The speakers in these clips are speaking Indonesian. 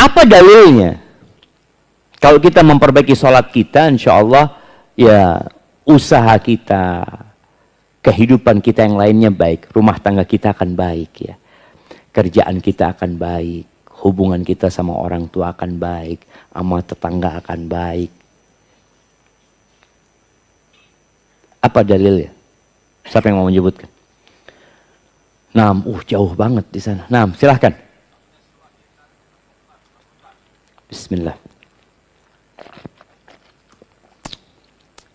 Apa dalilnya? Kalau kita memperbaiki sholat kita, insya Allah ya usaha kita, kehidupan kita yang lainnya baik, rumah tangga kita akan baik ya, kerjaan kita akan baik, hubungan kita sama orang tua akan baik, sama tetangga akan baik. Apa dalilnya? Siapa yang mau menyebutkan? Jauh banget di sana. Silahkan. Bismillah.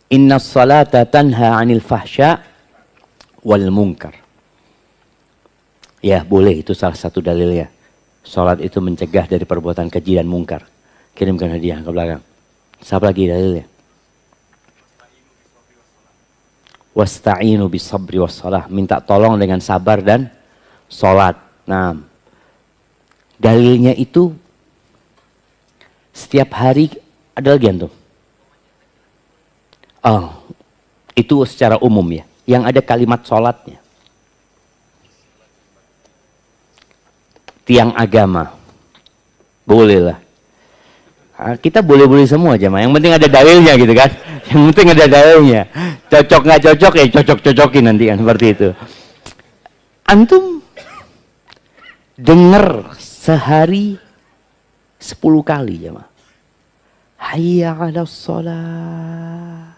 Inna salata tanha 'anil fahsya wal munkar. Ya, boleh, itu salah satu dalilnya. Salat itu mencegah dari perbuatan keji dan mungkar. Kirimkan hadiah ke belakang. Siapa lagi dalilnya? Wasta'inu bisabri wassalah. Minta tolong dengan sabar dan salat. Dalilnya itu setiap hari ada lagi antum. Itu secara umum ya. Yang ada kalimat sholatnya. Tiang agama. Boleh lah. Kita boleh-boleh semua jemaah. Yang penting ada dalilnya gitu kan. Yang penting ada dalilnya. Cocok nggak cocok ya cocok-cocokin nanti kan. Seperti itu. Antum dengar sehari 10 kali jemaah. Hayya 'alas shalah.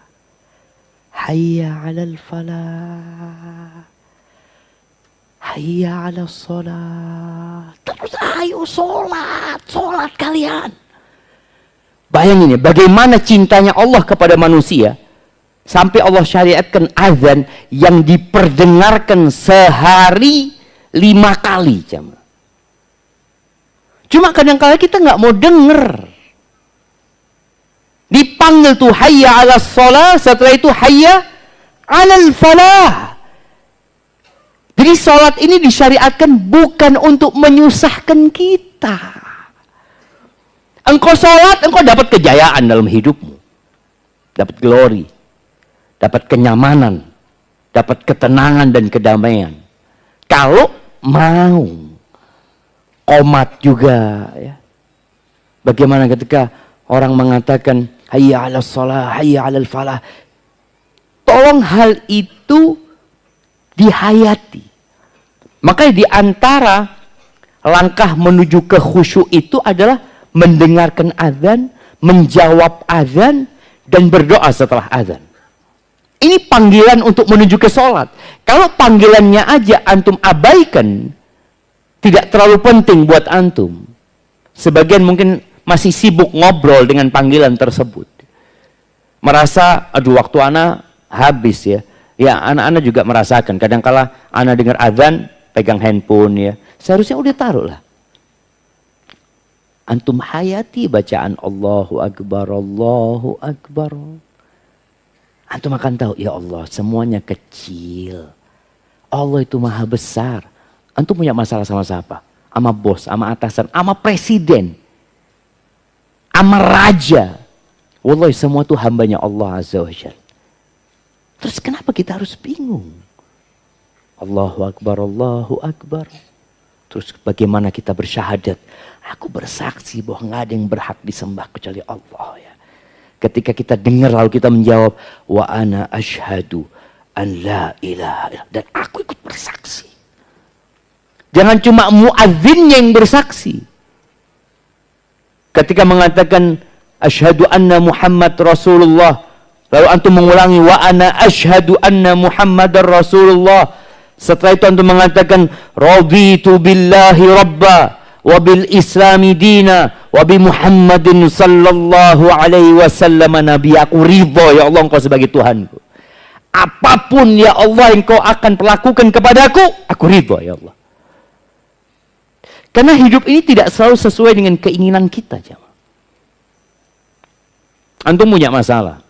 Hayya 'alal falah. Hayya 'alas shalah. Terus ayo sholat kalian. Bayangin ya, bagaimana cintanya Allah kepada manusia. Sampai Allah syariatkan azan yang diperdengarkan sehari 5 kali. Cuma kadang-kadang kita nggak mau denger. Dipanggil tuh hayya 'alas shalah, setelah itu hayya 'alal falah. Jadi salat ini disyariatkan bukan untuk menyusahkan kita. Engkau salat, engkau dapat kejayaan dalam hidupmu. Dapat glory, dapat kenyamanan, dapat ketenangan dan kedamaian. Kalau mau qomat juga ya. Bagaimana ketika orang mengatakan hayya 'alas shalah, hayya 'alal falah. Tolong hal itu dihayati. Makanya di antara langkah menuju ke khusyuk itu adalah mendengarkan azan, menjawab azan, dan berdoa setelah azan. Ini panggilan untuk menuju ke sholat. Kalau panggilannya aja antum abaikan, tidak terlalu penting buat antum. Sebagian mungkin masih sibuk ngobrol dengan panggilan tersebut. Merasa, aduh waktu anak habis ya. Ya anak-anak juga merasakan. Kadang-kala anak dengar azan, pegang handphone ya. Seharusnya udah taruh lah. Antum hayati bacaan Allahu Akbar, Allahu Akbar. Antum akan tahu, ya Allah semuanya kecil. Allah itu maha besar. Antum punya masalah sama siapa? Sama bos, sama atasan, sama presiden. Sama raja. Wallahi semua itu hambanya Allah Azza wa Jalla. Terus kenapa kita harus bingung? Allahu Akbar, Allahu Akbar. Terus bagaimana kita bersyahadat? Aku bersaksi bahwa nggak ada yang berhak disembah kecuali Allah ya. Ketika kita dengar lalu kita menjawab wa ana asyhadu an la ilaha illallah, dan aku ikut bersaksi. Jangan cuma muadzinnya yang bersaksi. Ketika mengatakan asyhadu anna Muhammad Rasulullah, lalu antum mengulangi wa ana asyhadu anna Muhammadar Rasulullah. Setelah itu antum mengatakan raditu billahi rabba wa bil islami dina wa bi Muhammadin sallallahu alaihi wasallam nabi. Aku ridha ya Allah engkau sebagai Tuhanku. Apapun ya Allah yang kau akan perlakukan kepadaku, aku ridha ya Allah. Karena hidup ini tidak selalu sesuai dengan keinginan kita, jemaah. Antum punya masalah.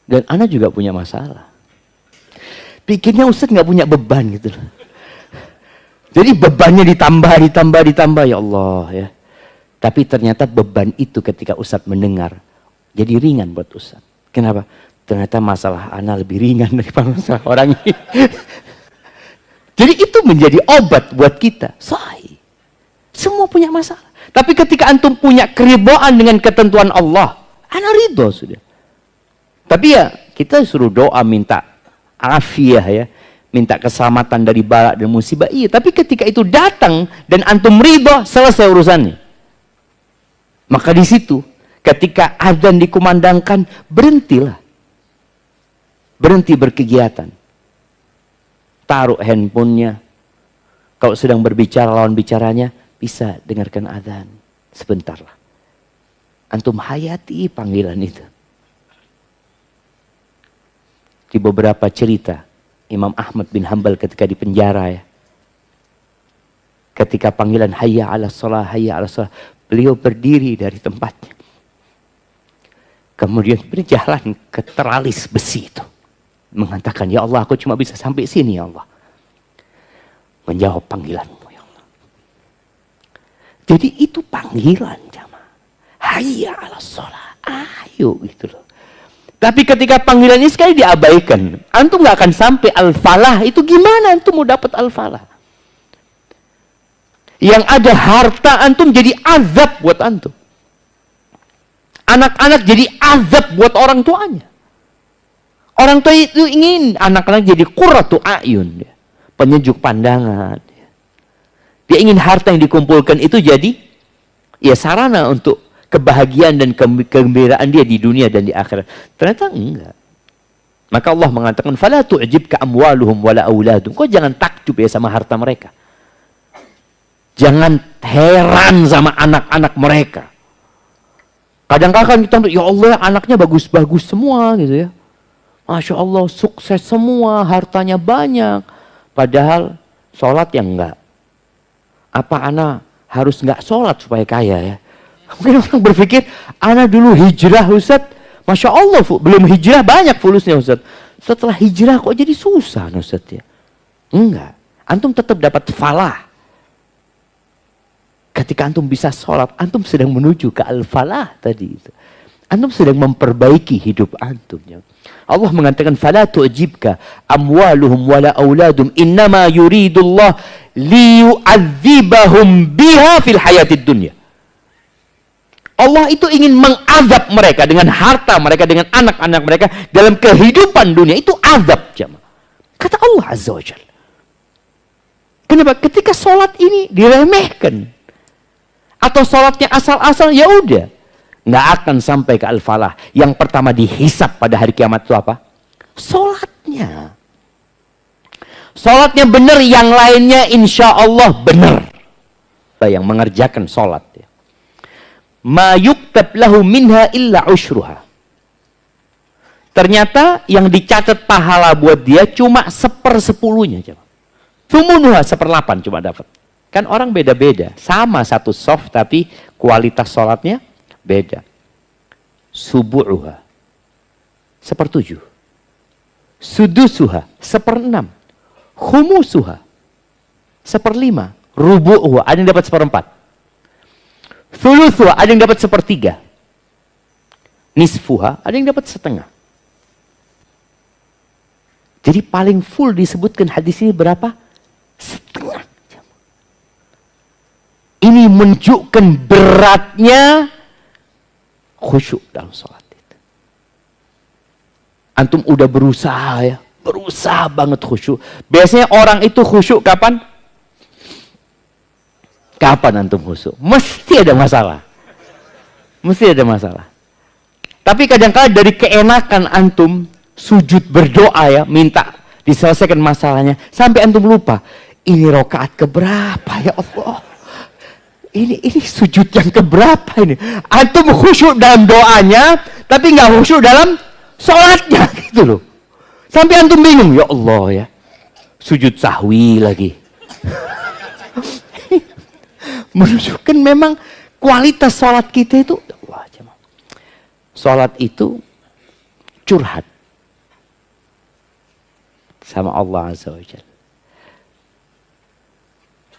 Dan ana juga punya masalah. Pikirnya Ustaz nggak punya beban gitu loh. Jadi bebannya ditambah ya Allah ya. Tapi ternyata beban itu ketika Ustaz mendengar jadi ringan buat Ustaz. Kenapa? Ternyata masalah ana lebih ringan daripada masalah orang ini. Jadi itu menjadi obat buat kita. Sahih. Semua punya masalah. Tapi ketika antum punya keridhaan dengan ketentuan Allah, ana ridho sudah. Tapi ya kita suruh doa minta afiah ya, minta keselamatan dari bala dan musibah. Iya, tapi ketika itu datang dan antum ridho, selesai urusannya. Maka di situ ketika adzan dikumandangkan, berhentilah. Berhenti berkegiatan. Taruh handphonenya. Kalau sedang berbicara lawan bicaranya, bisa dengarkan adzan. Sebentarlah. Antum hayati panggilan itu. Di beberapa cerita, Imam Ahmad bin Hanbal ketika di penjara ya. Ketika panggilan hayya 'alas shalah, hayya 'alas shalah, beliau berdiri dari tempatnya. Kemudian berjalan ke teralis besi itu. Mengatakan, ya Allah, aku cuma bisa sampai sini ya Allah. Menjawab panggilanmu ya Allah. Jadi itu panggilan jamaah. Hayya 'alas shalah. Ayo gitu loh. Tapi ketika panggilan ini sekali diabaikan, antum nggak akan sampai al-falah. Itu gimana antum mau dapat al-falah? Yang ada harta antum jadi azab buat antum. Anak-anak jadi azab buat orang tuanya. Orang tua itu ingin anak-anak jadi qurratu a'yun, penyejuk pandangan. Dia ingin harta yang dikumpulkan itu jadi ya sarana untuk kebahagiaan dan kegembiraan dia di dunia dan di akhirat. Ternyata enggak. Maka Allah mengatakan, "Fala tu'jibka amwaluhum wala auladuhum." Kau jangan takjub ya sama harta mereka. Jangan heran sama anak-anak mereka. Kadang-kadang kita, ya Allah, anaknya bagus-bagus semua gitu ya. Masya Allah, sukses semua, hartanya banyak. Padahal sholat yang enggak. Apa anak harus enggak sholat supaya kaya ya? Mungkin orang berpikir, anak dulu hijrah Ustaz, Masya Allah, belum hijrah banyak fulusnya Ustaz. Setelah hijrah kok jadi susah Ustaz ya? Enggak, antum tetap dapat falah. Ketika antum bisa sholat, antum sedang menuju ke al-falah tadi itu. Antum sedang memperbaiki hidup antum ya. Allah mengatakan, fala tu'jibka amwaluhum wala auladum innama yuridullah liyu'adzibahum biha fil hayatid dunya. Allah itu ingin mengazab mereka dengan harta mereka, dengan anak-anak mereka dalam kehidupan dunia. Itu azab jemaah. Kata Allah Azza wa Jalla. Kenapa? Ketika sholat ini diremehkan atau sholatnya asal-asal, ya udah, nggak akan sampai ke al-falah. Yang pertama dihisab pada hari kiamat itu apa? Sholatnya. Sholatnya benar, yang lainnya insya Allah benar. Yang mengerjakan sholat ya. Ma yuktab lahu minha illa usyruha. Ternyata yang dicatat pahala buat dia cuma 1/10-nya. Thumunuha 1/8 cuma dapat. Kan orang beda-beda. Sama satu soft tapi kualitas sholatnya beda. Subu'uha 1/7. Sudusuha 1/6. Khumusuha 1/5. Rubu'uha ada yang dapat 1/4. Thuluthuha ada yang dapat 1/3. Nisfuha ada yang dapat 1/2. Jadi paling full disebutkan hadis ini berapa? 1/2. Ini menunjukkan beratnya khusyuk dalam sholat itu. Antum udah berusaha ya, berusaha banget khusyuk. Biasanya orang itu khusyuk kapan? Kapan antum khusyuk? Mesti ada masalah. Mesti ada masalah. Tapi kadang-kadang dari keenakan antum sujud berdoa ya, minta diselesaikan masalahnya, sampai antum lupa, ini rakaat keberapa ya Allah? Ini sujud yang keberapa ini? Antum khusyuk dalam doanya, tapi nggak khusyuk dalam sholatnya gitu loh. Sampai antum bingung, ya Allah ya, sujud sahwi lagi. Menunjukkan memang kualitas sholat kita itu, wah, sholat itu curhat sama Allah Azza wa Jalla.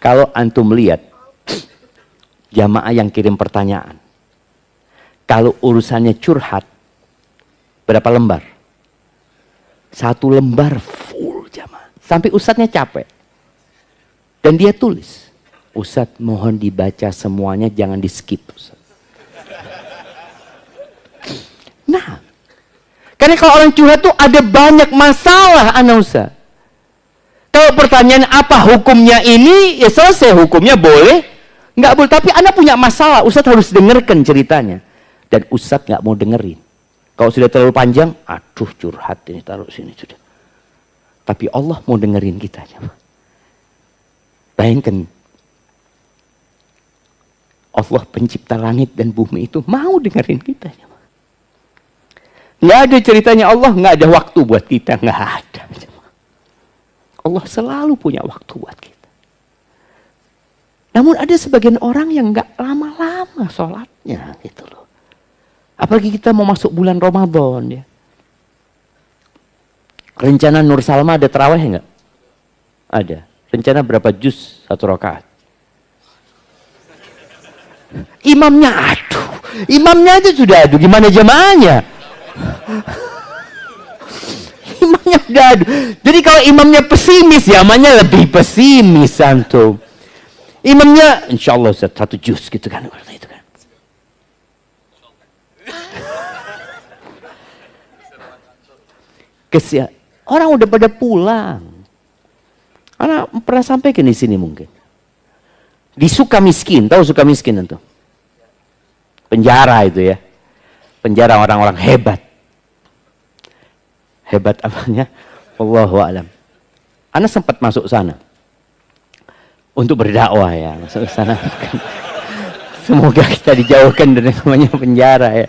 Kalau antum lihat jamaah yang kirim pertanyaan, kalau urusannya curhat, berapa lembar? 1 lembar full jamaah. Sampai ustadznya capek. Dan dia tulis. Ustadz mohon dibaca semuanya, jangan di skip Ustadz. Nah, karena kalau orang curhat tuh ada banyak masalah anak Ustadz. Kalau pertanyaan apa hukumnya ini, ya selesai hukumnya boleh, nggak boleh. Tapi anak punya masalah, Ustadz harus dengarkan ceritanya. Dan Ustadz nggak mau dengerin. Kalau sudah terlalu panjang, aduh curhat ini taruh sini sudah. Tapi Allah mau dengerin kita. Bayangkan, Allah pencipta langit dan bumi itu mau dengerin kita. Nggak ada ceritanya Allah, nggak ada waktu buat kita, nggak ada. Allah selalu punya waktu buat kita. Namun ada sebagian orang yang nggak lama-lama sholatnya gitu loh. Apalagi kita mau masuk bulan Ramadan ya. Rencana Nur Salma ada tarawih nggak? Ada. Rencana berapa juz satu rakaat? Imamnya aduh. Imamnya itu sudah aduh. Gimana jamaahnya? Imamnya udah aduh. Jadi kalau imamnya pesimis, jamaahnya lebih pesimis antum. Imamnya insya Allah satu juz gitu kan. Itu kan. Orang udah pada pulang. Anak pernah sampaikan di sini mungkin. Di Sukamiskin, tahu Sukamiskin itu? Penjara itu ya. Penjara orang-orang hebat. Hebat apanya? Wallahu a'lam. Anak sempat masuk sana. Untuk berdakwah ya, masuk sana. Semoga kita dijauhkan dari namanya penjara ya.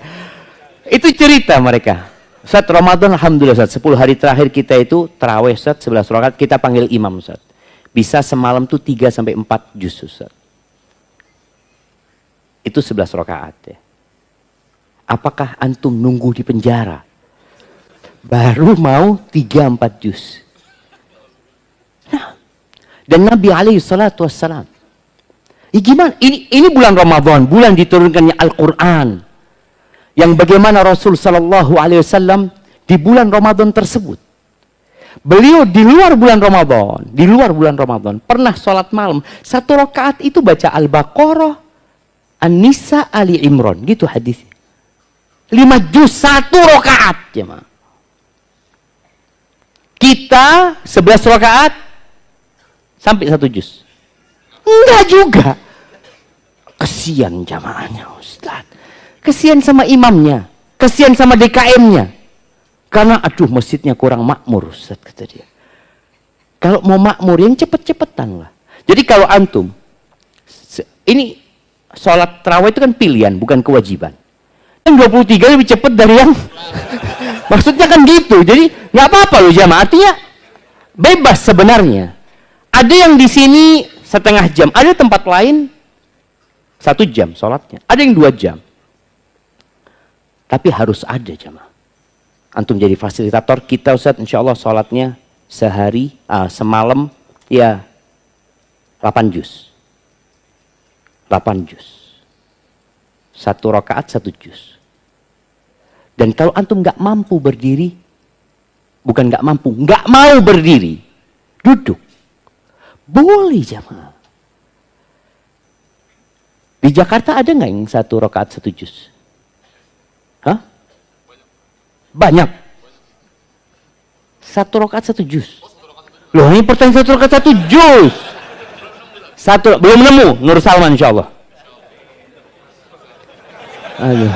Itu cerita mereka. Saat Ramadan alhamdulillah Ustaz, 10 hari terakhir kita itu tarawih Ustaz, 11 rakaat kita panggil imam Ustaz. Bisa semalam tuh 3 sampai 4 juz Ustaz. Itu 11 rakaat ya. Apakah antum nunggu di penjara? Baru mau 3-4 juz. Nah, dan Nabi alaihi salatu wassalam. Ya gimana? Ini bulan Ramadan, bulan diturunkannya Al-Quran. Yang bagaimana Rasul sallallahu alaihi wasallam di bulan Ramadan tersebut. Beliau di luar bulan Ramadan, pernah sholat malam. 1 rakaat itu baca Al-Baqarah, An-Nisa, Ali Imran. Gitu hadisnya. 5 juz 1 rakaat. Ya, kita 11 rakaat sampai 1 juz. Enggak juga. Kesian jamaahnya Ustaz. Kesian sama imamnya. Kesian sama DKM-nya. Karena aduh masjidnya kurang makmur Ustaz kata dia. Kalau mau makmur yang cepet-cepetan lah. Jadi kalau antum, ini sholat tarawih itu kan pilihan bukan kewajiban. Yang 23 lebih cepet dari yang maksudnya kan gitu. Jadi nggak apa-apa loh jamaah. Artinya bebas sebenarnya. Ada yang di sini setengah jam, ada tempat lain 1 jam sholatnya, ada yang 2 jam. Tapi harus ada jamaah. Antum jadi fasilitator kita Ustaz, insya Allah sholatnya sehari, semalam ya 8 juz. 8 juz. 1 rakaat 1 juz. Dan kalau antum nggak mampu berdiri, bukan nggak mampu, nggak mau berdiri, duduk. Boleh jamaah. Di Jakarta ada nggak yang 1 rakaat 1 juz? Hah? Banyak. 1 rakaat 1 juz. Loh ini pertanyaan 1 rakaat 1 juz. Belum nemu Nur Salman insya Allah. Aduh.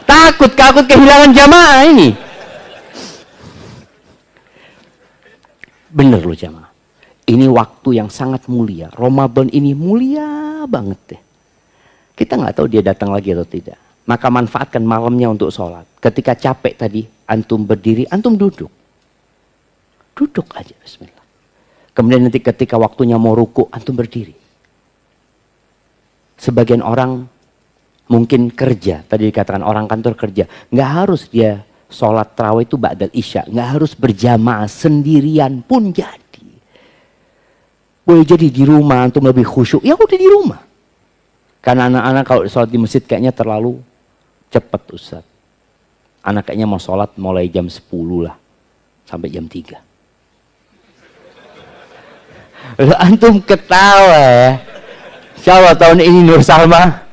Takut kehilangan jamaah ini. Bener loh jamaah. Ini waktu yang sangat mulia. Ramadan ini mulia banget deh. Kita nggak tahu dia datang lagi atau tidak. Maka manfaatkan malamnya untuk sholat. Ketika capek tadi, antum berdiri, antum duduk. Duduk aja, bismillah. Kemudian nanti ketika waktunya mau ruku, antum berdiri. Sebagian orang mungkin kerja, tadi dikatakan orang kantor kerja. Nggak harus dia sholat tarawih itu ba'dal isya. Nggak harus berjamaah, sendirian pun jadi. Boleh jadi di rumah, antum lebih khusyuk. Ya udah di rumah. Karena anak-anak kalau sholat di masjid kayaknya terlalu cepat Ustaz. Anak kayaknya mau sholat mulai jam 10 lah. Sampai jam 3. Lalu antum ketawa ya. Insya Allah tahun ini Nur Salma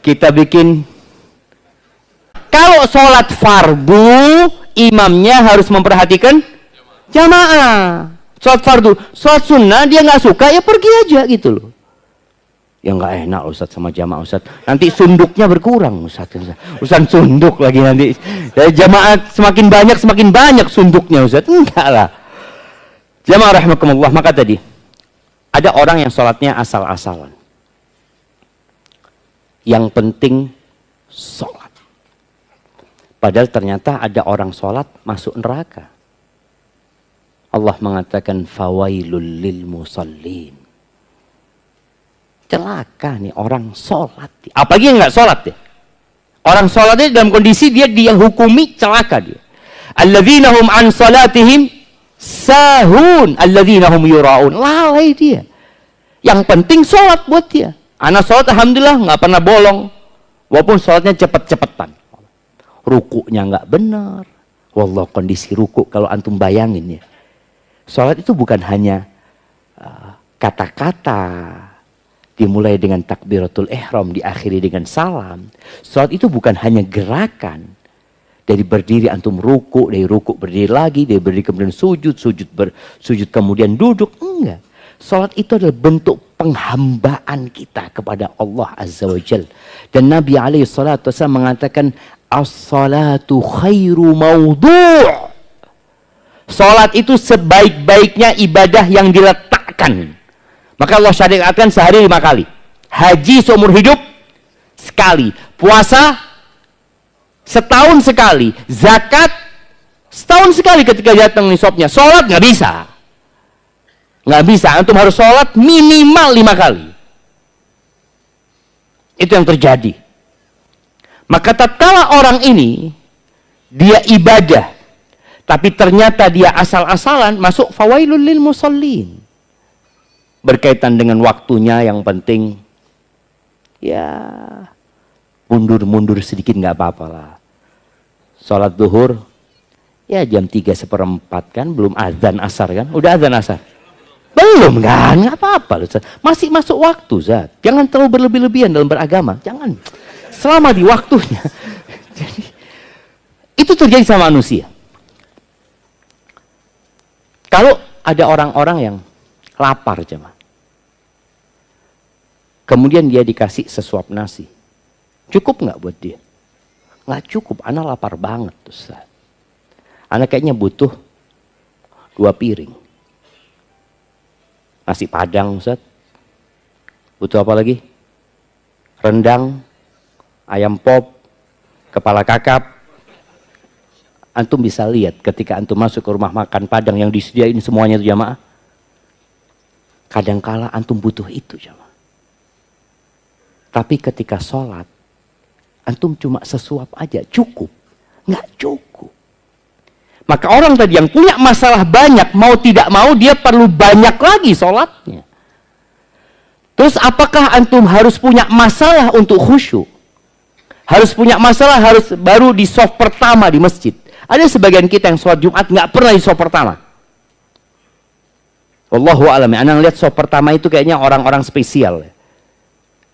kita bikin. Kalau sholat fardu, imamnya harus memperhatikan jamaah. Sholat fardu, sholat sunnah dia nggak suka ya pergi aja gitu loh. Ya nggak enak Ustadz sama jamaah Ustadz. Nanti sunduknya berkurang Ustadz. Ustadz sunduk lagi nanti. Dari jamaah semakin banyak sunduknya Ustadz. Enggak lah. Jamaah rahimakumullah. Maka tadi ada orang yang sholatnya asal-asalan. Yang penting sholat. Padahal ternyata ada orang sholat masuk neraka. Allah mengatakan fawailul lil musallin. Celaka nih orang sholat. Apalagi yang nggak sholat ya. Orang sholatnya dalam kondisi dia hukumi celaka dia. Alladzina hum an salatihim sahun. Alladzina hum yura'un. Lalai dia. Yang penting sholat buat dia. Anak sholat alhamdulillah nggak pernah bolong. Walaupun sholatnya cepet-cepetan. Rukuknya nggak benar. Wallah kondisi rukuk kalau antum bayangin ya. Sholat itu bukan hanya kata-kata. Dimulai dengan takbiratul ihram, diakhiri dengan salam. Salat itu bukan hanya gerakan. Dari berdiri antum ruku, dari ruku berdiri lagi, dari berdiri kemudian sujud, sujud kemudian duduk. Enggak. Salat itu adalah bentuk penghambaan kita kepada Allah Azza wa Jal. Dan Nabi SAW mengatakan, as-salatu khairu mawdu'. Salat itu sebaik-baiknya ibadah yang diletakkan. Maka Allah syariatkan sehari 5 kali. Haji seumur hidup sekali. Puasa setahun sekali. Zakat setahun sekali ketika datang nisabnya. Sholat nggak bisa. Nggak bisa. Antum harus sholat minimal 5 kali. Itu yang terjadi. Maka tatkala orang ini dia ibadah, tapi ternyata dia asal-asalan, masuk fawailul lil musallin. Berkaitan dengan waktunya yang penting ya mundur-mundur sedikit nggak apa-apa lah. Sholat duhur ya jam 3:04 kan, belum azan asar kan? Udah azan asar? Belum kan? Nggak apa-apa. Masih masuk waktu Zat. Jangan terlalu berlebih-lebihan dalam beragama. Jangan. Selama di waktunya. Jadi, itu terjadi sama manusia. Kalau ada orang-orang yang lapar jemaah. Kemudian dia dikasih sesuap nasi. Cukup nggak buat dia? Nggak cukup, anak lapar banget. Ustaz. Anak kayaknya butuh 2 piring. Nasi padang Ustaz. Butuh apa lagi? Rendang, ayam pop, kepala kakap. Antum bisa lihat ketika antum masuk ke rumah makan Padang yang disediain semuanya itu jamaah. Kadangkala antum butuh itu jamaah. Tapi ketika sholat, antum cuma sesuap aja, cukup. Nggak cukup. Maka orang tadi yang punya masalah banyak, mau tidak mau dia perlu banyak lagi sholatnya. Terus apakah antum harus punya masalah untuk khusyuk? Harus punya masalah, harus baru di shaf pertama di masjid. Ada sebagian kita yang sholat Jumat nggak pernah di shaf pertama. Wallahu a'lam. Anak lihat shaf pertama itu kayaknya orang-orang spesial.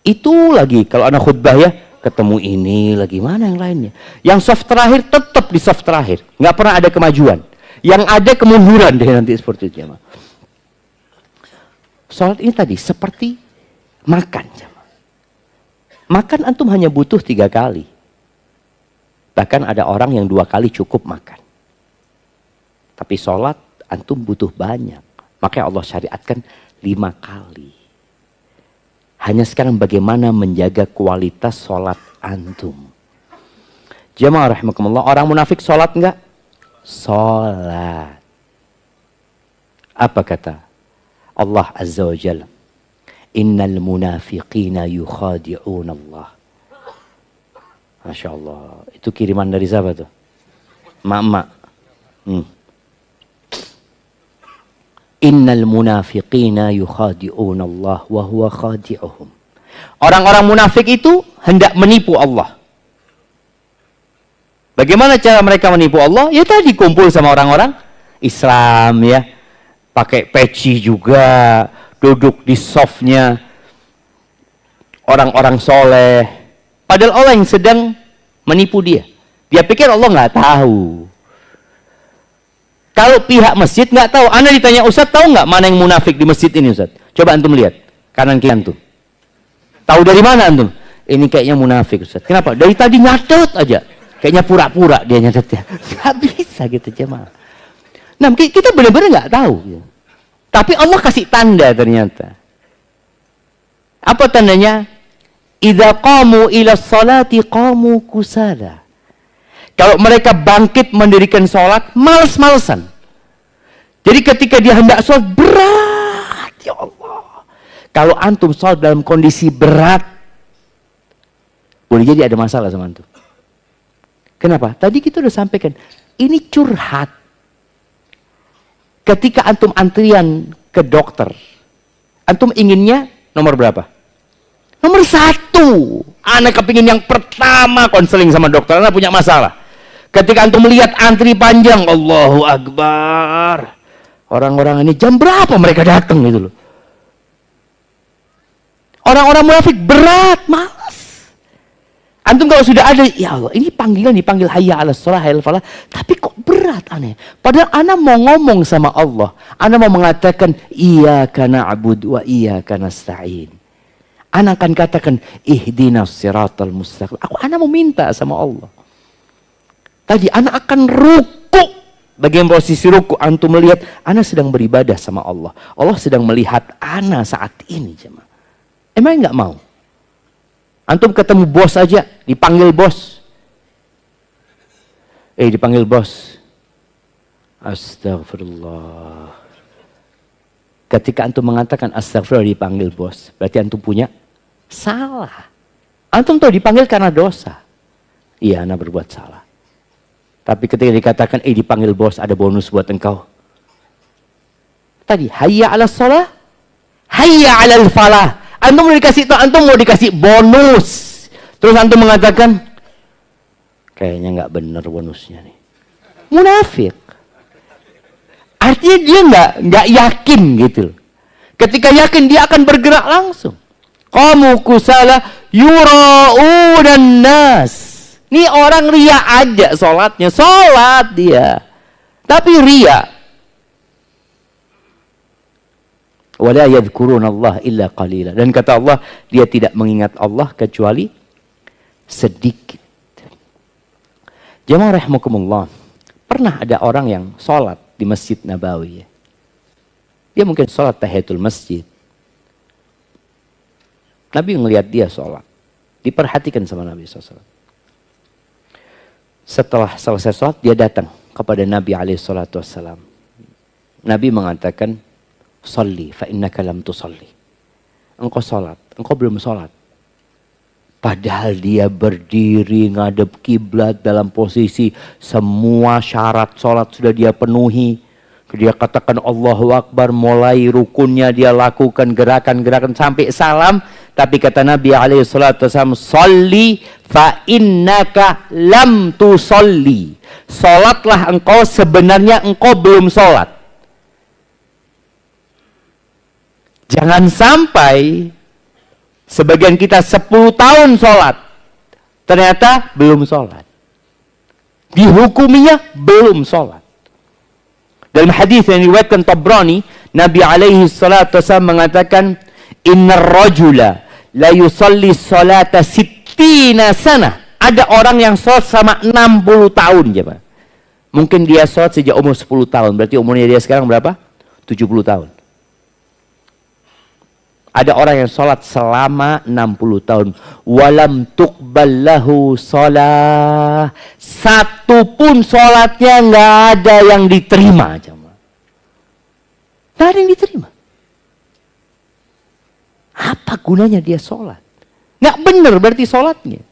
Itu lagi kalau anak khutbah ya, ketemu ini lagi, mana yang lainnya. Yang shaf terakhir tetap di shaf terakhir. Nggak pernah ada kemajuan. Yang ada kemunduran deh nanti seperti itu. Ya. Sholat ini tadi seperti makan. Makan antum hanya butuh 3 kali. Bahkan ada orang yang 2 kali cukup makan. Tapi sholat antum butuh banyak. Makanya Allah syariatkan 5 kali. Hanya sekarang bagaimana menjaga kualitas sholat antum. Jamaah rahimakumullah, orang munafik sholat enggak? Sholat. Apa kata Allah Azza wa Jalla? Innal munafiqina yukhadi'un Allah. Masya Allah. Itu kiriman dari siapa tuh? Mak-mak. Innal munafiqina yukhadi'un Allah wa huwa khadi'uhum. Orang-orang munafik itu hendak menipu Allah. Bagaimana cara mereka menipu Allah? Ya tadi kumpul sama orang-orang Islam ya. Pakai peci juga, duduk di softnya. orang-orang soleh. Padahal Allah yang sedang menipu dia. Dia pikir Allah nggak tahu. Kalau pihak masjid nggak tahu, Anda ditanya, Ustaz tahu nggak mana yang munafik di masjid ini Ustaz? Coba antum lihat, kanan kiri antum. Tahu dari mana antum? Ini kayaknya munafik Ustaz. Kenapa? Dari tadi nyatet aja. Kayaknya pura-pura dia nyatetnya. Nggak bisa gitu jemaah. Nah, kita benar-benar nggak tahu. Tapi Allah kasih tanda ternyata. Apa tandanya? Idza qamu ila sholati qamu kusala. Kalau mereka bangkit mendirikan sholat, males-malesan. Jadi ketika dia hendak sholat, berat. Ya Allah. Kalau antum sholat dalam kondisi berat, boleh jadi ada masalah sama antum. Kenapa? Tadi kita udah sampaikan, ini curhat. Ketika antum antrian ke dokter, antum inginnya nomor berapa? Nomor 1. Anak kepingin yang pertama konseling sama dokter, anak punya masalah. Ketika antum melihat antri panjang, Allahu Akbar. Orang-orang ini jam berapa mereka datang gitu loh. Orang-orang munafik berat, malas. Antum kalau sudah ada, ya Allah, ini panggilan dipanggil hayya 'alas shalah, hayya 'alal falah, tapi kok berat aneh. Padahal ana mau ngomong sama Allah. Ana mau mengatakan iyyaka na'budu wa iyyaka nasta'in. Ana akan katakan ihdinas siratal mustaqim. Ana mau minta sama Allah. Tadi anak akan ruku. Bagian posisi ruku antum melihat anak sedang beribadah sama Allah. Allah sedang melihat anak saat ini jemaah. Emang nggak mau? Antum ketemu bos aja, dipanggil bos. Dipanggil bos. Astagfirullah. Ketika antum mengatakan astagfirullah dipanggil bos, berarti antum punya salah. Antum tahu dipanggil karena dosa. Iya, anak berbuat salah. Tapi ketika dikatakan, dipanggil bos, ada bonus buat engkau. Tadi, hayya 'alas shalah, hayya 'alal falah. Antum mau dikasih, antum mau dikasih bonus. Terus antum mengatakan, kayaknya nggak bener bonusnya nih. Munafik. Artinya dia nggak yakin gitu. Ketika yakin dia akan bergerak langsung. Qamu kusala yura'unan nas. Ini orang ria aja sholatnya. Sholat dia. Tapi ria. Wala yadhkuruna Allah illa qalila. Dan kata Allah, dia tidak mengingat Allah kecuali sedikit. Jemaah rahimakumullah. Pernah ada orang yang sholat di Masjid Nabawi. Dia mungkin sholat tahiyatul masjid. Nabi ngelihat dia sholat. Diperhatikan sama Nabi SAW. Setelah selesai sholat, dia datang kepada Nabi SAW. Nabi mengatakan, Salli fa innaka lam tusalli. Engkau sholat, engkau belum sholat. Padahal dia berdiri ngadep kiblat dalam posisi semua syarat sholat sudah dia penuhi. Dia katakan Allahu Akbar, mulai rukunnya dia lakukan gerakan-gerakan sampai salam. Tapi kata Nabi SAW, Salli fa innaka lam tusalli. Sholatlah engkau, sebenarnya engkau belum sholat. Jangan sampai sebagian kita 10 tahun sholat, ternyata belum sholat. Dihukuminya belum sholat. Dalam hadis yang diriwayatkan Tabrani, Nabi SAW mengatakan, Innar rajula la yusalli salata sittina sana. Ada orang yang sholat sama 60 tahun. Jemaah. Mungkin dia sholat sejak umur 10 tahun. Berarti umurnya dia sekarang berapa? 70 tahun. Ada orang yang sholat selama 60 tahun. Walam tuqballahu sholah. Satu pun sholatnya nggak ada yang diterima. Nggak ada yang diterima. Apa gunanya dia sholat? Nggak benar berarti sholatnya.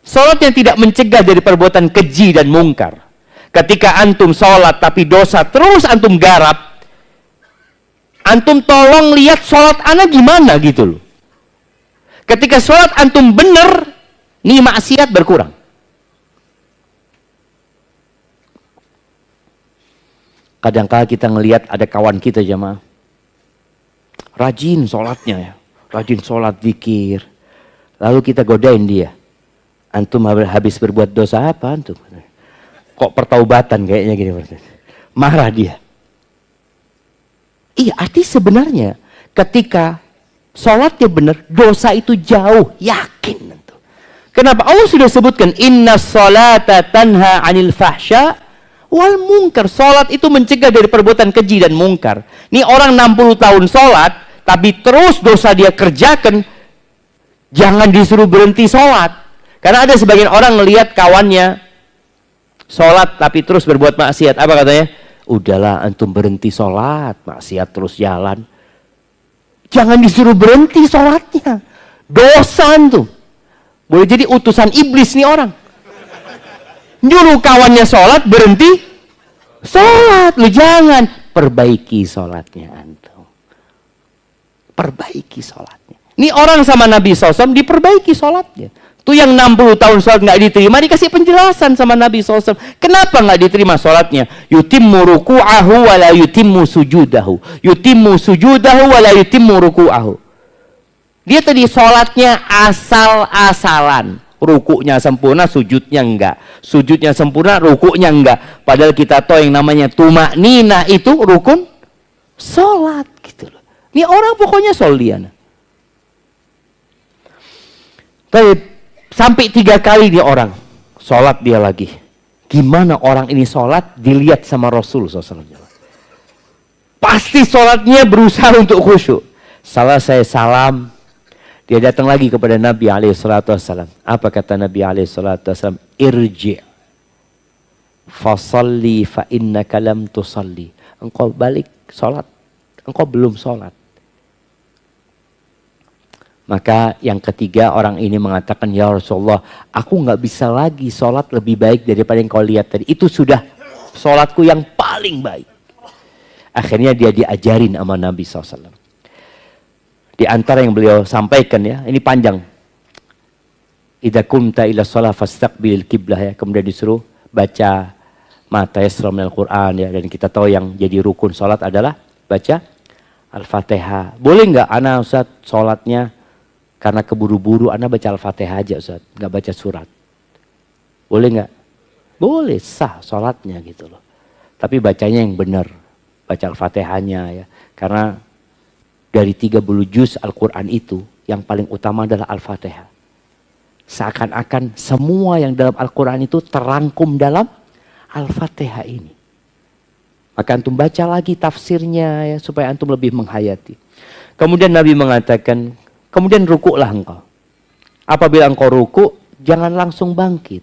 Sholat yang tidak mencegah dari perbuatan keji dan mungkar. Ketika antum sholat tapi dosa terus antum garap. Antum tolong lihat sholat anak gimana gitu loh. Ketika sholat antum bener, nih maksiat berkurang. Kadang-kadang kita ngelihat ada kawan kita jemaah. Rajin sholatnya ya. Rajin sholat zikir. Lalu kita godain dia. Antum habis berbuat dosa apa antum? Kok pertaubatan kayaknya gini. Marah dia. Iya, arti sebenarnya ketika sholatnya benar, dosa itu jauh, yakin. Kenapa? Allah sudah sebutkan, inna sholata tanha anil fahsya wal munkar. Sholat itu mencegah dari perbuatan keji dan mungkar. Ini orang 60 tahun sholat, tapi terus dosa dia kerjakan, jangan disuruh berhenti sholat. Karena ada sebagian orang melihat kawannya sholat, tapi terus berbuat maksiat. Apa katanya? Udahlah, antum berhenti sholat, maksiat terus jalan. Jangan disuruh berhenti sholatnya. Dosa antum. Boleh jadi utusan iblis nih orang. Nyuruh kawannya sholat, berhenti sholat. Lu jangan. Perbaiki sholatnya antum. Perbaiki sholatnya. Ini orang sama Nabi SAW diperbaiki sholatnya. Tuh yang 60 tahun sholat nggak diterima, dikasih penjelasan sama Nabi SAW. Kenapa nggak diterima sholatnya? Yutimmu ruku'ahu wa la yutimmu sujudahu. Yutimmu sujudahu wa la yutimmu ruku'ahu. Dia tadi sholatnya asal-asalan. Rukuknya sempurna, sujudnya enggak. Sujudnya sempurna, rukuknya enggak. Padahal kita tahu yang namanya tumak nina itu rukun sholat. Gitu loh. Ini orang pokoknya solian. Tapi sampai 3 kali dia orang sholat dia lagi. Gimana orang ini sholat dilihat sama Rasul SAW. Pasti sholatnya berusaha untuk khusyuk. Salah saya salam. Dia datang lagi kepada Nabi SAW. Apa kata Nabi SAW? Irji' fasalli fa innaka lam tusalli. Engkau balik sholat. Engkau belum sholat. Maka yang ketiga orang ini mengatakan, ya Rasulullah, aku nggak bisa lagi sholat lebih baik daripada yang kau lihat tadi. Itu sudah sholatku yang paling baik. Akhirnya dia diajarin sama Nabi SAW. Di antara yang beliau sampaikan ya, ini panjang. Idza kumta ila shalah fastaqbilil qiblah ya. Kemudian disuruh baca mata yasra minal Quran ya, dan kita tahu yang jadi rukun salat adalah baca Al-Fatihah. Boleh nggak ana Ustaz salatnya karena keburu-buru ana baca Al-Fatihah aja Ustaz, nggak baca surat? Boleh nggak? Boleh, sah salatnya gitu loh. Tapi bacanya yang benar. Baca Al-Fatihahnya ya. Karena dari 30 juz Al-Quran itu, yang paling utama adalah Al-Fatihah. Seakan-akan semua yang dalam Al-Quran itu terangkum dalam Al-Fatihah ini. Maka antum baca lagi tafsirnya ya, supaya antum lebih menghayati. Kemudian Nabi mengatakan, kemudian rukuklah engkau. Apabila engkau rukuk, jangan langsung bangkit.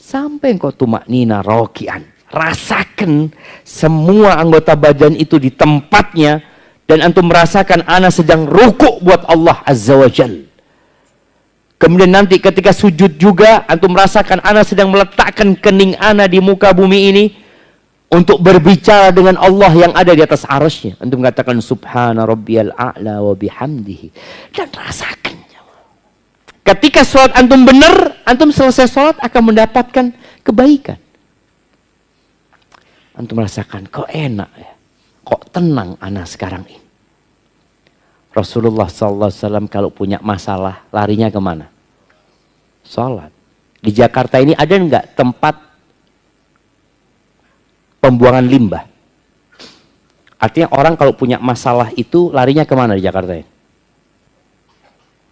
Sampai engkau tumaknina rokian. Rasakan semua anggota badan itu di tempatnya. Dan antum merasakan ana sedang rukuk buat Allah Azza wa Jal. Kemudian nanti ketika sujud juga antum merasakan ana sedang meletakkan kening ana di muka bumi ini untuk berbicara dengan Allah yang ada di atas arasnya. Antum katakan subhana rabbiyal a'la wa bihamdihi. Dan rasakan. Ketika sholat antum benar, antum selesai sholat akan mendapatkan kebaikan. Antum merasakan kok enak ya. Kok tenang ana sekarang ini. Rasulullah SAW kalau punya masalah larinya kemana? Sholat. Di Jakarta ini ada enggak tempat pembuangan limbah? Artinya orang kalau punya masalah itu larinya kemana di Jakarta ini?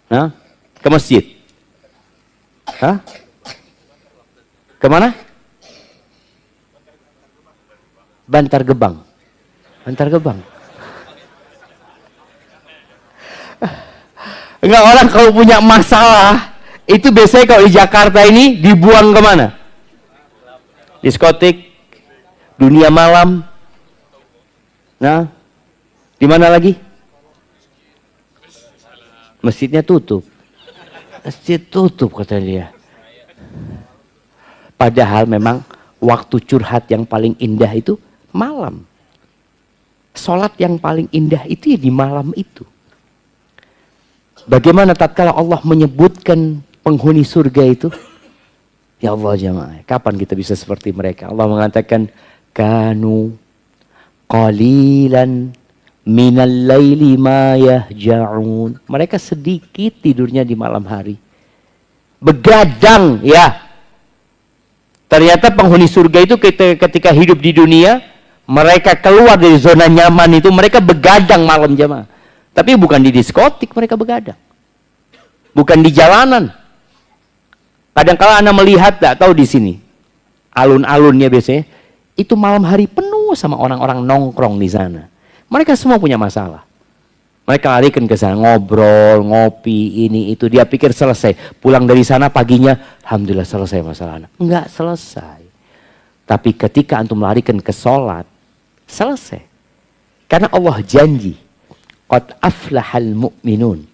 Hah? Ke masjid? Hah? Kemana? Bantar Gebang. Bantar Gebang. Enggak, orang kalau punya masalah itu biasanya kalau di Jakarta ini dibuang kemana? Diskotik, dunia malam. Nah, di mana lagi? Masjidnya tutup. Masjid tutup kata dia. Padahal memang waktu curhat yang paling indah itu malam. Sholat yang paling indah itu ya di malam itu. Bagaimana tatkala Allah menyebutkan penghuni surga itu? Ya Allah jamaah, kapan kita bisa seperti mereka? Allah mengatakan, kanu qalilan minal laili ma yahja'un. Mereka sedikit tidurnya di malam hari. begadang ya. Ternyata penghuni surga itu ketika hidup di dunia, mereka keluar dari zona nyaman itu, mereka begadang malam jemaah. Tapi bukan di diskotik mereka begadang. Bukan di jalanan. Kadang-kala Anda melihat, tak tahu di sini, alun-alunnya biasanya, itu malam hari penuh sama orang-orang nongkrong di sana. Mereka semua punya masalah. Mereka larikan ke sana, ngobrol, ngopi, ini, itu. Dia pikir selesai. Pulang dari sana paginya, alhamdulillah selesai masalahnya. Enggak selesai. Tapi ketika antum larikan ke sholat, selesai. Karena Allah janji, qad aflahal mu'minun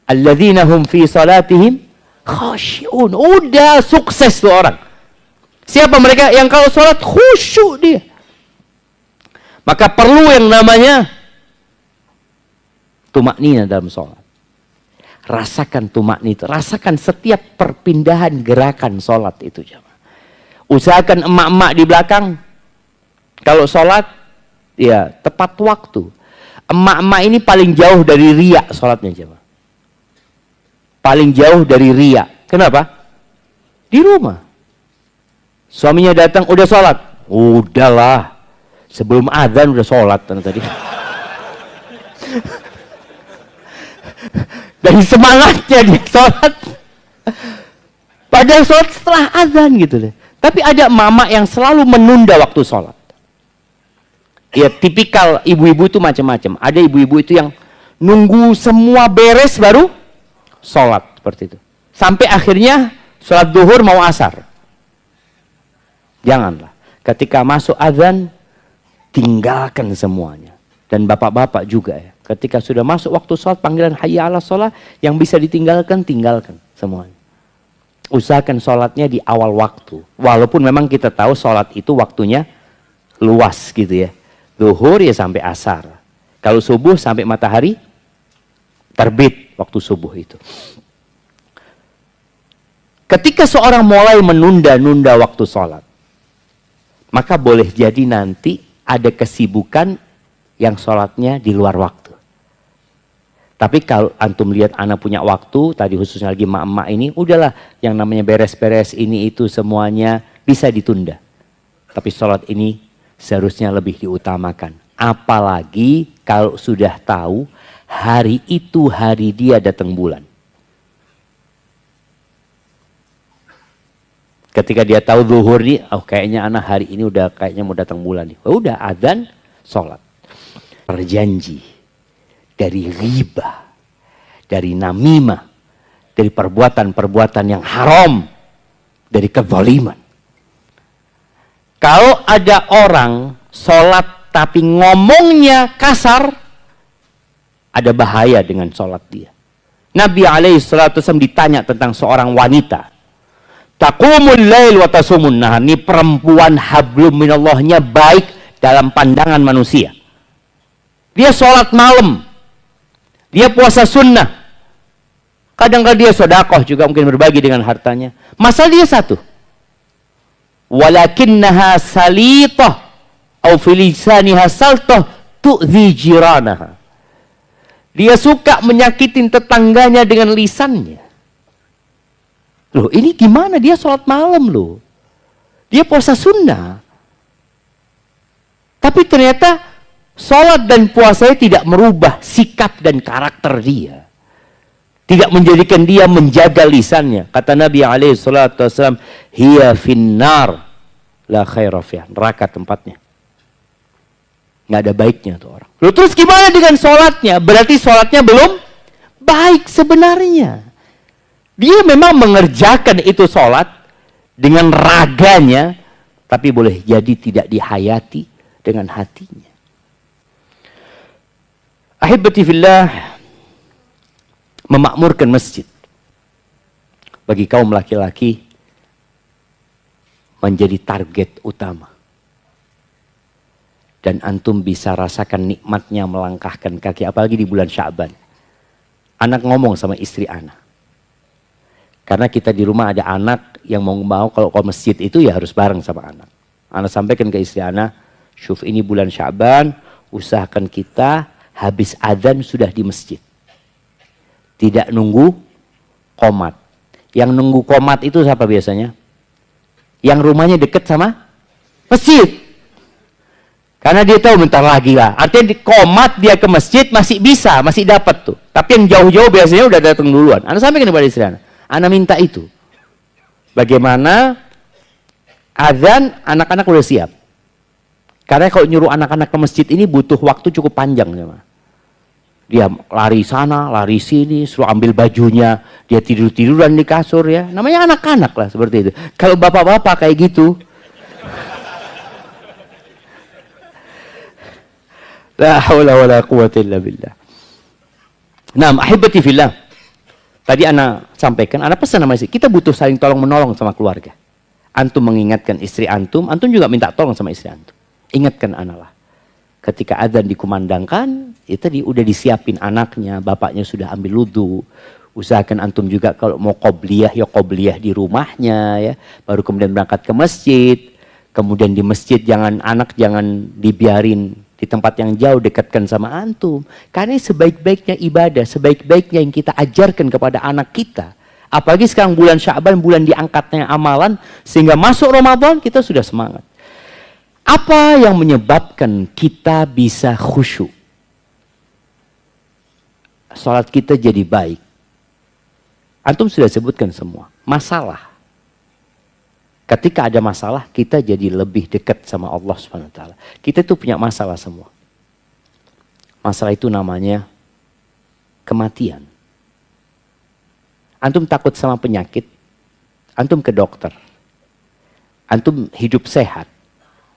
alladzina hum fi salatihim khashi'un. Udah sukses tuh orang. Siapa mereka? Yang kalau sholat khusyuk dia. Maka perlu yang namanya tumaknina dalam sholat. Rasakan tumaknina, rasakan setiap perpindahan gerakan sholat itu. Usahakan emak-emak di belakang, kalau sholat, ya tepat waktu. Emak-emak ini paling jauh dari riya sholatnya. Paling jauh dari riya. Kenapa? Di rumah. Suaminya datang, udah sholat. Udahlah. Sebelum azan udah sholat tadi. Dari semangatnya dia sholat. Padahal sholat setelah azan gitu deh. Tapi ada mama yang selalu menunda waktu sholat. Ya tipikal ibu-ibu itu macam-macam. Ada ibu-ibu itu yang nunggu semua beres baru sholat. Seperti itu. Sampai akhirnya sholat duhur mau asar. Janganlah. Ketika masuk azan, tinggalkan semuanya. Dan bapak-bapak juga ya. Ketika sudah masuk waktu sholat, panggilan hayya ala sholat, yang bisa ditinggalkan, tinggalkan semuanya. Usahakan sholatnya di awal waktu. Walaupun memang kita tahu sholat itu waktunya luas gitu ya. Zuhur ya sampai asar. Kalau subuh sampai matahari terbit waktu subuh itu. Ketika seorang mulai menunda-nunda waktu sholat, maka boleh jadi nanti ada kesibukan yang sholatnya di luar waktu. Tapi kalau antum lihat anak punya waktu, tadi khususnya lagi emak-emak ini, udahlah yang namanya beres-beres ini itu semuanya bisa ditunda. Tapi sholat ini seharusnya lebih diutamakan. Apalagi kalau sudah tahu hari itu hari dia datang bulan. Ketika dia tahu zuhur nih, oh kayaknya anak hari ini udah kayaknya mau datang bulan nih. Oh, udah adzan, sholat. Berjanji dari riba, dari namimah, dari perbuatan-perbuatan yang haram, dari kezaliman. Kalau ada orang sholat tapi ngomongnya kasar, ada bahaya dengan sholat dia. Nabi SAW ditanya tentang seorang wanita. Taqumul lail wa tasumun nahar. Ini perempuan hablum minallahnya baik dalam pandangan manusia. Dia sholat malam. Dia puasa sunnah. Kadang-kadang dia sedekah juga mungkin berbagi dengan hartanya. Masalah dia satu. Walakinnaha salitah au filisaniha saltah tu'zi jiranaha. Dia suka menyakitin tetangganya dengan lisannya. Loh, ini gimana? Dia sholat malam loh. Dia puasa sunnah. Tapi ternyata sholat dan puasanya tidak merubah sikap dan karakter dia. Tidak menjadikan dia menjaga lisannya. Kata Nabi SAW, hiya finnar la khaira fiha. Neraka tempatnya. Nggak ada baiknya tuh orang. Loh, terus gimana dengan sholatnya? Berarti sholatnya belum baik sebenarnya. Dia memang mengerjakan itu sholat dengan raganya, tapi boleh jadi tidak dihayati dengan hatinya. Ahibati fillah, memakmurkan masjid bagi kaum laki-laki menjadi target utama. Dan antum bisa rasakan nikmatnya melangkahkan kaki, apalagi di bulan Sya'ban. Anak ngomong sama istri anak. Karena kita di rumah ada anak yang mau kalau ke masjid itu ya harus bareng sama anak. Anak sampaikan ke istri anak, syuf ini bulan Sya'ban, usahakan kita habis adzan sudah di masjid. Tidak nunggu qomat. Yang nunggu qomat itu siapa biasanya? Yang rumahnya deket sama masjid. Karena dia tahu bentar lagi lah. Artinya di qomat dia ke masjid masih bisa, masih dapat tuh. Tapi yang jauh-jauh biasanya udah datang duluan. Anda sampaikan kepada istri Anda minta itu. Bagaimana azan anak-anak udah siap. Karena kalau nyuruh anak-anak ke masjid ini butuh waktu cukup panjang. Dia lari sana, lari sini, suruh ambil bajunya, dia tidur-tiduran di kasur ya. Namanya anak-anak lah seperti itu. Kalau bapak-bapak kayak gitu, la haula wala quwwata illa billah. Nah, ahibati fillah. Tadi ana sampaikan, ana pesan sama istri, kita butuh saling tolong-menolong sama keluarga. Antum mengingatkan istri antum juga minta tolong sama istri antum. Ingatkan ana lah. Ketika adzan dikumandangkan, itu tadi udah disiapin anaknya, bapaknya sudah ambil wudu. Usahakan antum juga kalau mau qobliyah ya qobliyah di rumahnya ya, baru kemudian berangkat ke masjid. Kemudian di masjid jangan dibiarin di tempat yang jauh, dekatkan sama antum. Karena sebaik-baiknya ibadah, sebaik-baiknya yang kita ajarkan kepada anak kita. Apalagi sekarang bulan Sya'ban, bulan diangkatnya amalan, sehingga masuk Ramadan kita sudah semangat. Apa yang menyebabkan kita bisa khusyuk? Salat kita jadi baik. Antum sudah sebutkan semua. Masalah. Ketika ada masalah, kita jadi lebih dekat sama Allah SWT. Kita tuh punya masalah semua. Masalah itu namanya kematian. Antum takut sama penyakit, antum ke dokter. Antum hidup sehat,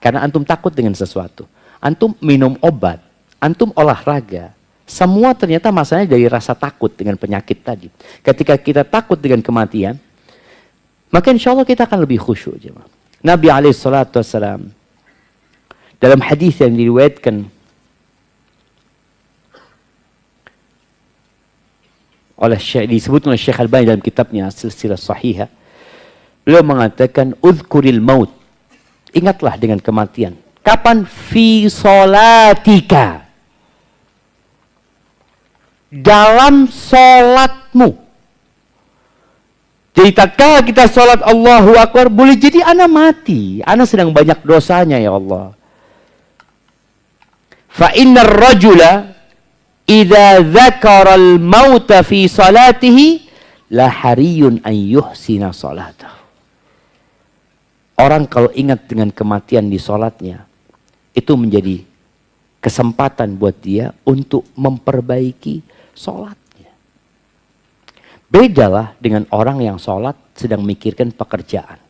karena antum takut dengan sesuatu. Antum minum obat, antum olahraga. Semua ternyata masalahnya dari rasa takut dengan penyakit tadi. Ketika kita takut dengan kematian, maka insya Allah kita akan lebih khusyuk. Nabi SAW dalam hadis yang diriwayatkan oleh disebutkan oleh Syekh Albani dalam kitabnya Silsilah Sahihah, beliau mengatakan udhkuril maut, ingatlah dengan kematian. Kapan? Fi sholatika, dalam sholatmu. Jadi tatkala kita sholat Allahu Akbar, boleh jadi ana mati, ana sedang banyak dosanya ya Allah. Fa innar rajula idza dzakara al-mauta fi salatihi la hariyun an yuhsina salatahu. Orang kalau ingat dengan kematian di sholatnya, itu menjadi kesempatan buat dia untuk memperbaiki sholat. Bedalah dengan orang yang sholat sedang mikirkan pekerjaan.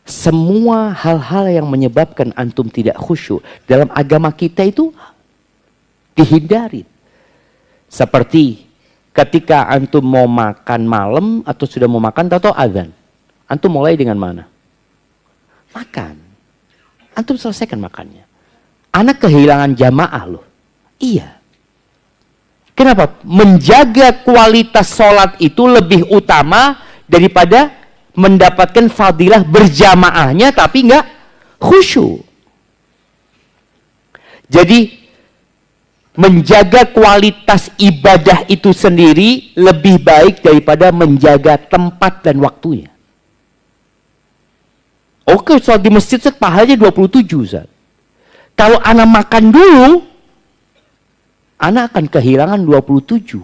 Semua hal-hal yang menyebabkan antum tidak khusyuk dalam agama kita itu dihindari. Seperti ketika antum mau makan malam atau sudah mau makan, tahu azan. Antum mulai dengan mana? Makan. Antum selesaikan makannya. Anak kehilangan jamaah loh. Iya. Kenapa? Menjaga kualitas sholat itu lebih utama daripada mendapatkan fadilah berjamaahnya tapi nggak khusyuk. Jadi menjaga kualitas ibadah itu sendiri lebih baik daripada menjaga tempat dan waktunya. Oke, sholat di masjid pahalanya 27 Ustaz. Kalau anak makan dulu, anak akan kehilangan 27.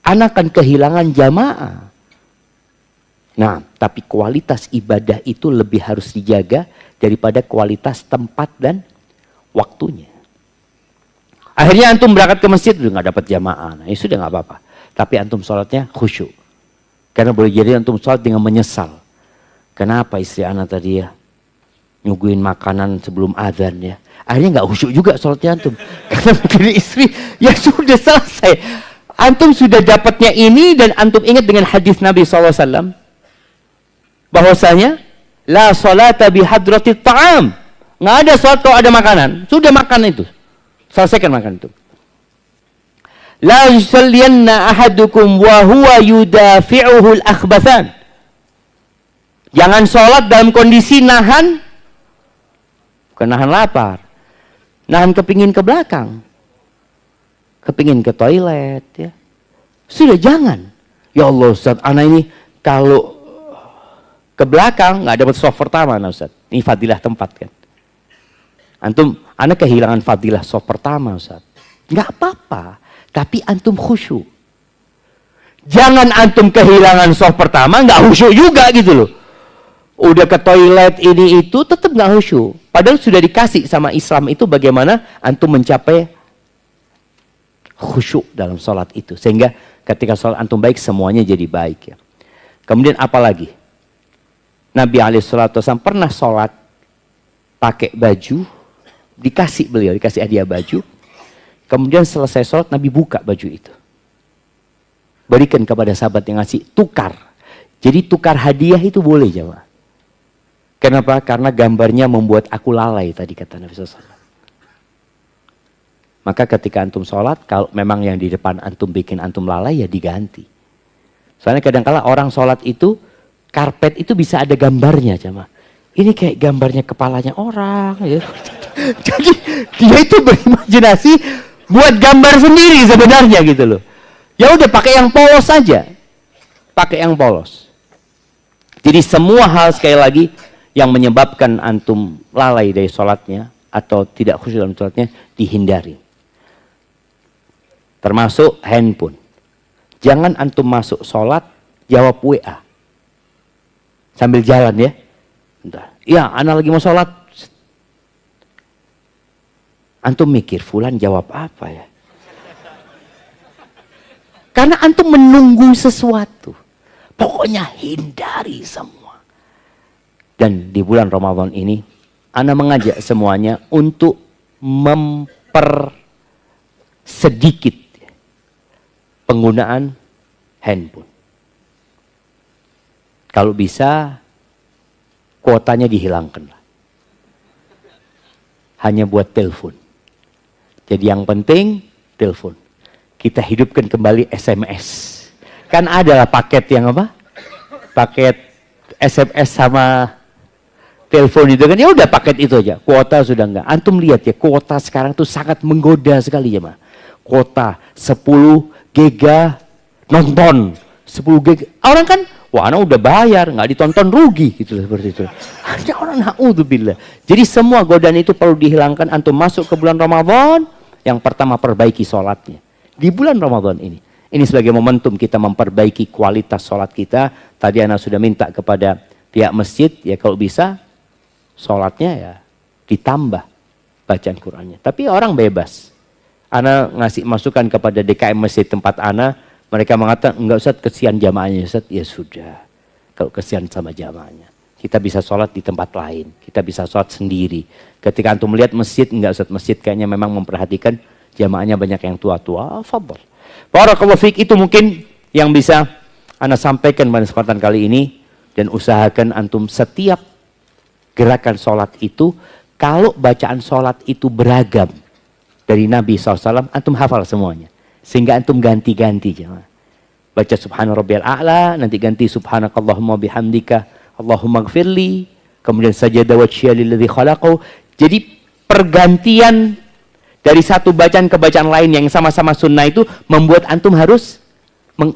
Anak akan kehilangan jamaah. Nah, tapi kualitas ibadah itu lebih harus dijaga daripada kualitas tempat dan waktunya. Akhirnya antum berangkat ke masjid udah nggak dapat jamaah. Nah, ya sudah nggak apa-apa. Tapi antum sholatnya khusyuk. Karena boleh jadi antum sholat dengan menyesal. Kenapa istri anak tadi ya nyuguhin makanan sebelum azan ya? Akhirnya nggak khusyuk juga sholatnya antum. Karena mikirin istri, ya sudah selesai. Antum sudah dapatnya ini dan antum ingat dengan hadis Nabi SAW. Bahwasanya, la sholata bihadratit ta'am. Nggak ada sholat kalau ada makanan. Sudah makan itu. Selesaikan makan itu. La yusalliyanna ahadukum wa huwa yudafi'uhul akhbathan. Jangan sholat dalam kondisi nahan. Bukan nahan lapar. Nahan kepingin ke belakang. Kepingin ke toilet ya. Sudah jangan. Ya Allah Ustaz, anak ini kalau ke belakang nggak dapat soft pertama, nah Ustaz. Ini fadilah tempat kan. Antum, anak kehilangan fadilah soft pertama Ustaz. Nggak apa-apa, tapi antum khusyuk. Jangan antum kehilangan soft pertama, nggak khusyuk juga gitu loh. Udah ke toilet ini itu tetap nggak khusyuk. Padahal sudah dikasih sama Islam itu bagaimana antum mencapai khusyuk dalam sholat itu. Sehingga ketika sholat antum baik, semuanya jadi baik ya. Kemudian apa lagi? Nabi SAW pernah sholat pakai baju, dikasih hadiah baju. Kemudian selesai sholat, Nabi buka baju itu. Berikan kepada sahabat yang ngasih, tukar. Jadi tukar hadiah itu boleh jemaah. Kenapa? Karena gambarnya membuat aku lalai tadi kata Nabi SAW. Maka ketika antum sholat, kalau memang yang di depan antum bikin antum lalai, ya diganti. Soalnya kadang-kala orang sholat itu, karpet itu bisa ada gambarnya jemaah. Ini kayak gambarnya kepalanya orang. Ya. Jadi dia itu berimajinasi buat gambar sendiri sebenarnya gitu loh. Ya udah pakai yang polos saja. Pakai yang polos. Jadi semua hal sekali lagi yang menyebabkan antum lalai dari sholatnya atau tidak khusyuk dalam sholatnya dihindari. Termasuk handphone. Jangan antum masuk sholat jawab WA. Sambil jalan ya. Bentar. Ya, anak lagi mau sholat. Antum mikir, fulan jawab apa ya? Karena antum menunggu sesuatu. Pokoknya hindari semua. Dan di bulan Ramadan ini, ana mengajak semuanya untuk mempersedikit penggunaan handphone. Kalau bisa, kuotanya dihilangkan. Hanya buat telepon. Jadi yang penting, telepon. Kita hidupkan kembali SMS. Kan adalah paket yang apa? Paket SMS sama telepon itu kan, ya udah paket itu aja. Kuota sudah enggak. Antum lihat ya, kuota sekarang tuh sangat menggoda sekali ya, Mas. Kuota 10 giga nonton, 10 giga. Orang kan, wah anak udah bayar, nggak ditonton rugi gitu seperti itu. Ada orang naudzubillah. Jadi semua godaan itu perlu dihilangkan. Antum masuk ke bulan Ramadan, yang pertama perbaiki sholatnya. Di bulan Ramadan ini. Ini sebagai momentum kita memperbaiki kualitas sholat kita. Tadi anak sudah minta kepada pihak masjid, ya kalau bisa sholatnya ya ditambah bacaan Qur'annya. Tapi orang bebas. Ana ngasih masukan kepada DKM masjid tempat ana, mereka mengatakan enggak Ustaz, kesian jamaahnya Ustaz. Ya sudah, kalau kesian sama jamaahnya, kita bisa sholat di tempat lain, kita bisa sholat sendiri. Ketika antum melihat masjid, enggak Ustaz, masjid kayaknya memang memperhatikan jamaahnya banyak yang tua-tua, fadhol. Barakallahu fiik, itu mungkin yang bisa ana sampaikan pada kesempatan kali ini. Dan usahakan antum setiap gerakan sholat itu, kalau bacaan sholat itu beragam dari Nabi SAW, antum hafal semuanya. Sehingga antum ganti-ganti. Baca subhana rabbiyal a'la, nanti ganti subhanakallahumma bihamdika, Allahumma gfirli, kemudian sajada wajhiya lilladzi khalaqahu. Jadi pergantian dari satu bacaan ke bacaan lain yang sama-sama sunnah itu membuat antum harus mengingat.